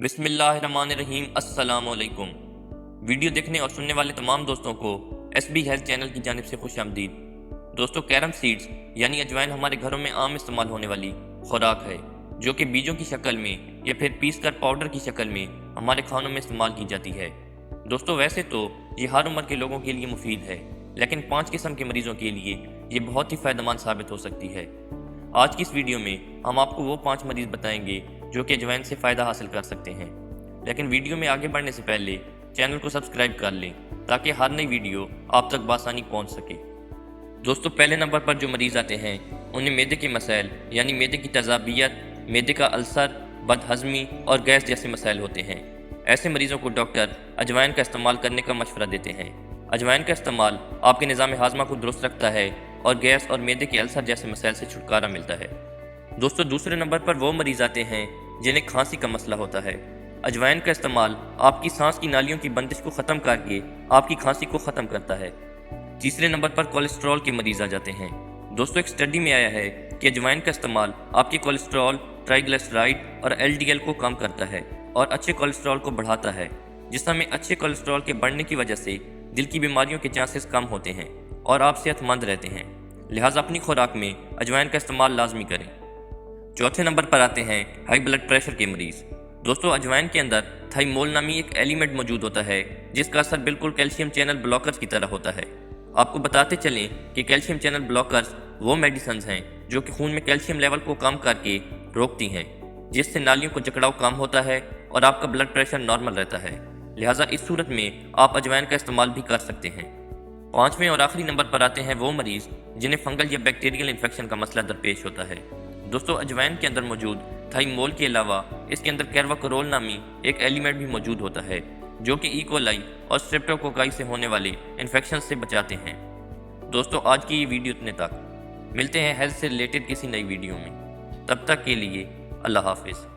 बिस्मिल्लाहिर्रहमानिर्रहीम। अस्सलाम वालेकुम। वीडियो देखने और सुनने वाले तमाम दोस्तों को SB हेल्थ चैनल की जानिब से खुश आमदीद। दोस्तों, कैरम सीड्स यानी अजवाइन हमारे घरों में आम इस्तेमाल होने वाली खुराक है, जो कि बीजों की शक्ल में या फिर पीस कर पाउडर की शक्ल में हमारे खानों में इस्तेमाल की जाती है। दोस्तों, वैसे तो ये हर उम्र के लोगों के लिए मुफीद है, लेकिन 5 किस्म के मरीजों के लिए ये बहुत ही फ़ायदेमंद साबित हो सकती है। आज की इस वीडियो में हम आपको वो 5 मरीज बताएंगे जो कि अजवाइन से फ़ायदा हासिल कर सकते हैं। लेकिन वीडियो में आगे बढ़ने से पहले चैनल को सब्सक्राइब कर लें ताकि हर नई वीडियो आप तक बआसानी पहुंच सके। दोस्तों, पहले नंबर पर जो मरीज़ आते हैं उन्हें मैदे के मसाइल यानी मैदे की तज़ाबियत, मैदे का अल्सर, बदहज़मी और गैस जैसे मसाइल होते हैं। ऐसे मरीज़ों को डॉक्टर अजवाइन का इस्तेमाल करने का मशवरा देते हैं। अजवाइन का इस्तेमाल आपके निज़ाम हाज़मा को दुरुस्त रखता है और गैस और मैदे के अल्सर जैसे मसाइल से छुटकारा मिलता है। दोस्तों, दूसरे नंबर पर वो मरीज़ आते हैं जिन्हें खांसी का मसला होता है। अजवाइन का इस्तेमाल आपकी सांस की नालियों की बंदिश को ख़त्म करके आपकी खांसी को ख़त्म करता है। तीसरे नंबर पर कोलेस्ट्रॉल के मरीज़ आ जाते हैं। दोस्तों, एक स्टडी में आया है कि अजवाइन का इस्तेमाल आपके कोलेस्ट्रॉल, ट्राइग्लिसराइड और LDL को कम करता है और अच्छे कोलेस्ट्रॉल को बढ़ाता है, जिसमें अच्छे कोलेस्ट्रॉल के बढ़ने की वजह से दिल की बीमारियों के चांसेस कम होते हैं और आप सेहतमंद रहते हैं। लिहाजा अपनी खुराक में अजवाइन का इस्तेमाल लाजमी करें। चौथे नंबर पर आते हैं हाई ब्लड प्रेशर के मरीज़। दोस्तों, अजवाइन के अंदर थाइमोल नामी एक एलिमेंट मौजूद होता है जिसका असर बिल्कुल कैल्शियम चैनल ब्लॉकर्स की तरह होता है। आपको बताते चलें कि कैल्शियम चैनल ब्लॉकर्स वो मेडिसिन हैं जो कि खून में कैल्शियम लेवल को कम करके रोकती हैं, जिससे नालियों को जकड़ाव कम होता है और आपका ब्लड प्रेशर नॉर्मल रहता है। लिहाजा इस सूरत में आप अजवाइन का इस्तेमाल भी कर सकते हैं। पाँचवें और आखिरी नंबर पर आते हैं वो मरीज़ जिन्हें फंगल या बैक्टीरियल इन्फेक्शन का मसला दरपेश होता है। दोस्तों, अजवाइन के अंदर मौजूद थाइमोल के अलावा इसके अंदर कैरवाकोरोल नामी एक एलिमेंट भी मौजूद होता है जो कि इकोलाई और स्ट्रेप्टोकोकाई से होने वाले इन्फेक्शन से बचाते हैं। दोस्तों, आज की ये वीडियो इतने तक। मिलते हैं हेल्थ से रिलेटेड किसी नई वीडियो में। तब तक के लिए अल्लाह हाफिज़।